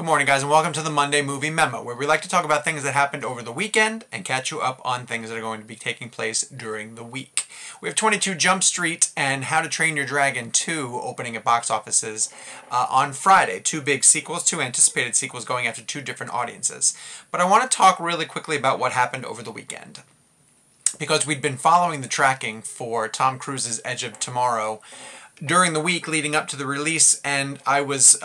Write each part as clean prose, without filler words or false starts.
morning, guys, and welcome to the Monday Movie Memo, where we like to talk about things that happened over the weekend and catch you up on things that are going to be taking place during the week. We have 22 Jump Street and How to Train Your Dragon 2 opening at box offices on Friday. Two big sequels, two anticipated sequels going after two different audiences. But I want to talk really quickly about what happened over the weekend, because we'd been following the tracking for Tom Cruise's Edge of Tomorrow during the week leading up to the release, and I was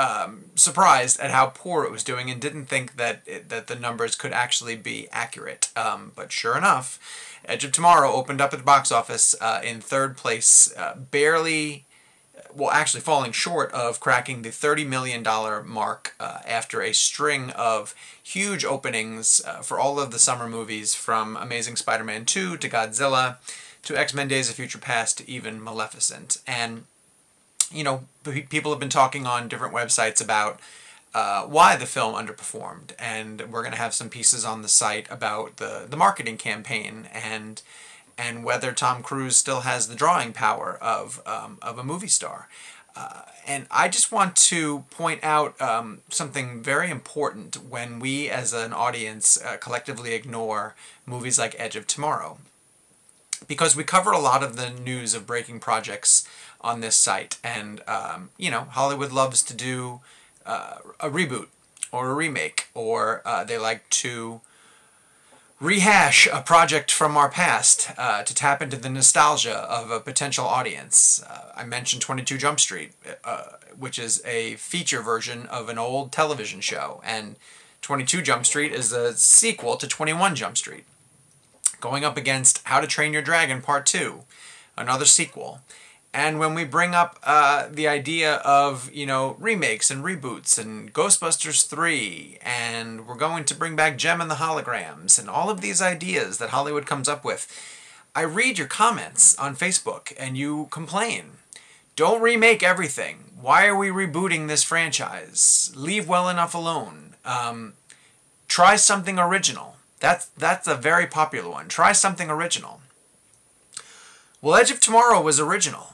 surprised at how poor it was doing and didn't think that the numbers could actually be accurate. But sure enough, Edge of Tomorrow opened up at the box office in third place, barely, well, actually falling short of cracking the $30 million mark after a string of huge openings for all of the summer movies, from Amazing Spider-Man 2 to Godzilla to X-Men Days of Future Past to even Maleficent. And you know, people have been talking on different websites about why the film underperformed, and we're going to have some pieces on the site about the marketing campaign and whether Tom Cruise still has the drawing power of a movie star. And I just want to point out something very important when we as an audience collectively ignore movies like Edge of Tomorrow, because we cover a lot of the news of breaking projects on this site, and you know, Hollywood loves to do a reboot or a remake, or they like to rehash a project from our past to tap into the nostalgia of a potential audience. I mentioned 22 Jump Street, which is a feature version of an old television show, and 22 Jump Street is a sequel to 21 Jump Street, going up against How to Train Your Dragon Part 2, another sequel. And when we bring up the idea of, you know, remakes and reboots and Ghostbusters 3, and we're going to bring back Gem and the Holograms, and all of these ideas that Hollywood comes up with, I read your comments on Facebook and you complain. Don't remake everything. Why are we rebooting this franchise? Leave well enough alone. Try something original. That's a very popular one. Try something original. Well, Edge of Tomorrow was original.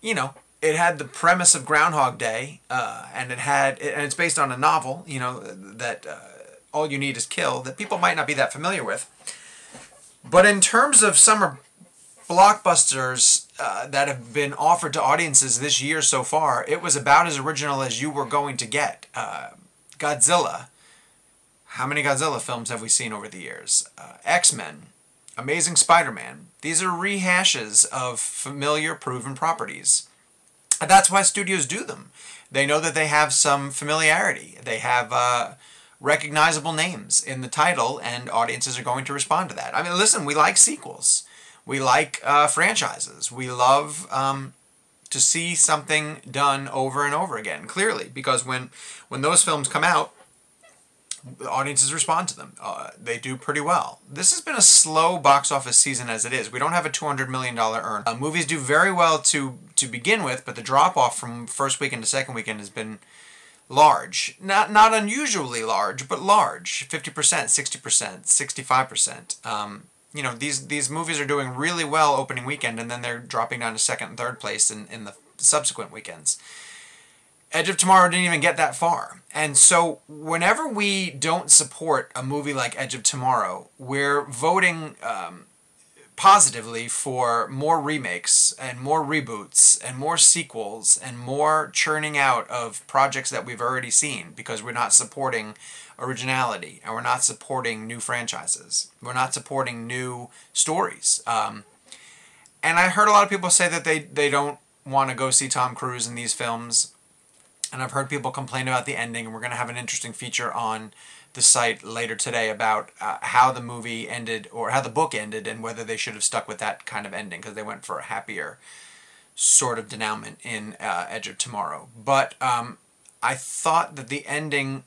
You know, it had the premise of Groundhog Day, and it's based on a novel, you know, that All You Need Is Kill, that people might not be that familiar with. But in terms of summer blockbusters that have been offered to audiences this year so far, it was about as original as you were going to get. Godzilla. How many Godzilla films have we seen over the years? X-Men. Amazing Spider-Man. These are rehashes of familiar, proven properties. And that's why studios do them. They know that they have some familiarity. They have recognizable names in the title, and audiences are going to respond to that. I mean, listen, we like sequels. We like franchises. We love to see something done over and over again, clearly, because when those films come out, the audiences respond to them. They do pretty well. This has been a slow box office season as it is. We don't have a $200 million earn. Movies do very well to begin with, but the drop-off from first weekend to second weekend has been large. Not unusually large, but large. 50%, 60%, 65%. You know, these movies are doing really well opening weekend, and then they're dropping down to second and third place in the subsequent weekends. Edge of Tomorrow didn't even get that far. And so whenever we don't support a movie like Edge of Tomorrow, we're voting positively for more remakes and more reboots and more sequels and more churning out of projects that we've already seen, because we're not supporting originality and we're not supporting new franchises. We're not supporting new stories. And I heard a lot of people say that they don't want to go see Tom Cruise in these films. And I've heard people complain about the ending, and we're going to have an interesting feature on the site later today about how the movie ended, or how the book ended, and whether they should have stuck with that kind of ending, because they went for a happier sort of denouement in Edge of Tomorrow. But I thought that the ending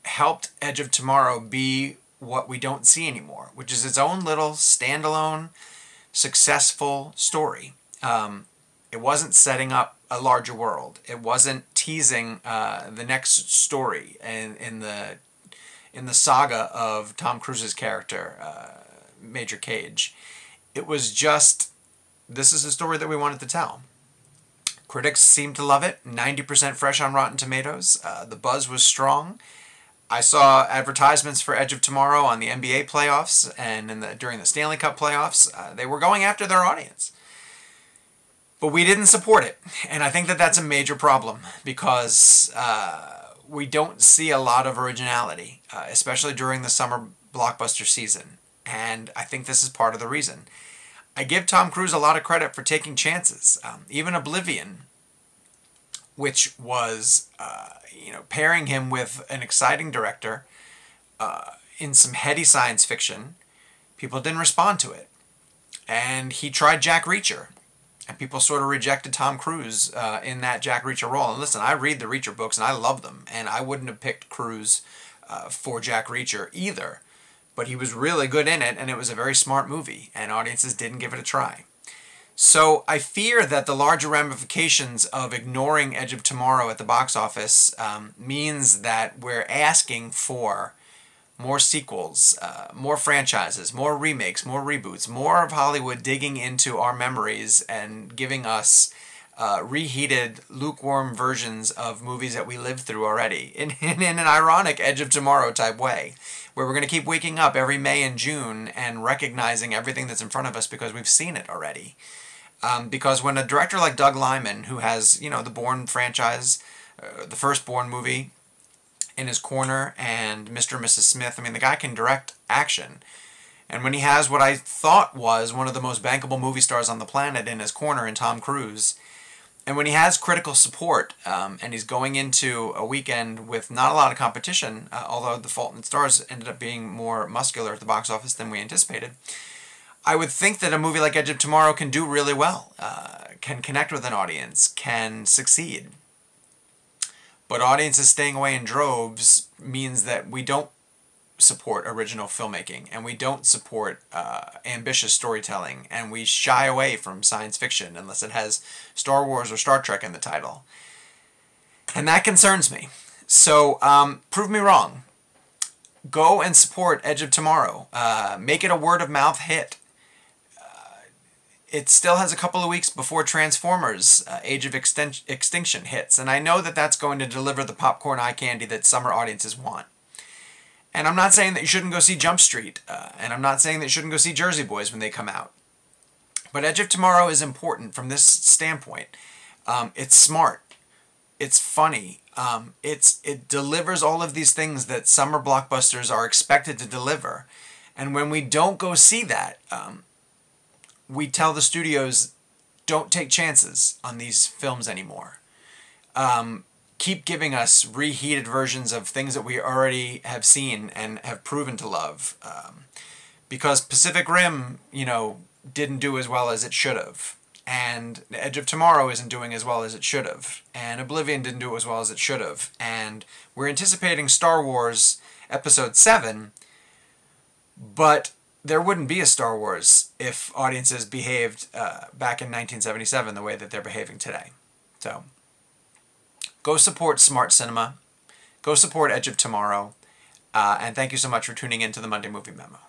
helped Edge of Tomorrow be what we don't see anymore, which is its own little standalone, successful story. It wasn't setting up a larger world. It wasn't teasing the next story in the saga of Tom Cruise's character, Major Cage. It was just, this is a story that we wanted to tell. Critics seemed to love it. 90% fresh on Rotten Tomatoes. The buzz was strong. I saw advertisements for Edge of Tomorrow on the NBA playoffs and during the Stanley Cup playoffs. They were going after their audience. But we didn't support it. And I think that that's a major problem because we don't see a lot of originality, especially during the summer blockbuster season. And I think this is part of the reason. I give Tom Cruise a lot of credit for taking chances. Even Oblivion, which was pairing him with an exciting director in some heady science fiction, people didn't respond to it. And he tried Jack Reacher, and people sort of rejected Tom Cruise in that Jack Reacher role. And listen, I read the Reacher books, and I love them, and I wouldn't have picked Cruise for Jack Reacher either. But he was really good in it, and it was a very smart movie, and audiences didn't give it a try. So I fear that the larger ramifications of ignoring Edge of Tomorrow at the box office means that we're asking for more sequels, more franchises, more remakes, more reboots, more of Hollywood digging into our memories and giving us reheated, lukewarm versions of movies that we lived through already in an ironic Edge of Tomorrow type way, where we're going to keep waking up every May and June and recognizing everything that's in front of us because we've seen it already. Because when a director like Doug Liman, who has, the Bourne franchise, the first Bourne movie in his corner, and Mr. and Mrs. Smith, the guy can direct action. And when he has what I thought was one of the most bankable movie stars on the planet in his corner in Tom Cruise, and when he has critical support, and he's going into a weekend with not a lot of competition, although The Fault in Stars ended up being more muscular at the box office than we anticipated, I would think that a movie like Edge of Tomorrow can do really well, can connect with an audience, can succeed. But audiences staying away in droves means that we don't support original filmmaking, and we don't support ambitious storytelling, and we shy away from science fiction unless it has Star Wars or Star Trek in the title. And that concerns me. So prove me wrong. Go and support Edge of Tomorrow. Make it a word-of-mouth hit. It still has a couple of weeks before Transformers Age of Extinction hits, and I know that that's going to deliver the popcorn eye candy that summer audiences want. And I'm not saying that you shouldn't go see Jump Street, and I'm not saying that you shouldn't go see Jersey Boys when they come out. But Edge of Tomorrow is important from this standpoint. It's smart. It's funny. It delivers all of these things that summer blockbusters are expected to deliver. And when we don't go see that, we tell the studios, don't take chances on these films anymore. Keep giving us reheated versions of things that we already have seen and have proven to love. Because Pacific Rim, didn't do as well as it should have. And Edge of Tomorrow isn't doing as well as it should have. And Oblivion didn't do as well as it should have. And we're anticipating Star Wars Episode 7, but there wouldn't be a Star Wars if audiences behaved back in 1977 the way that they're behaving today. So go support smart cinema. Go support Edge of Tomorrow. And thank you so much for tuning in to the Monday Movie Memo.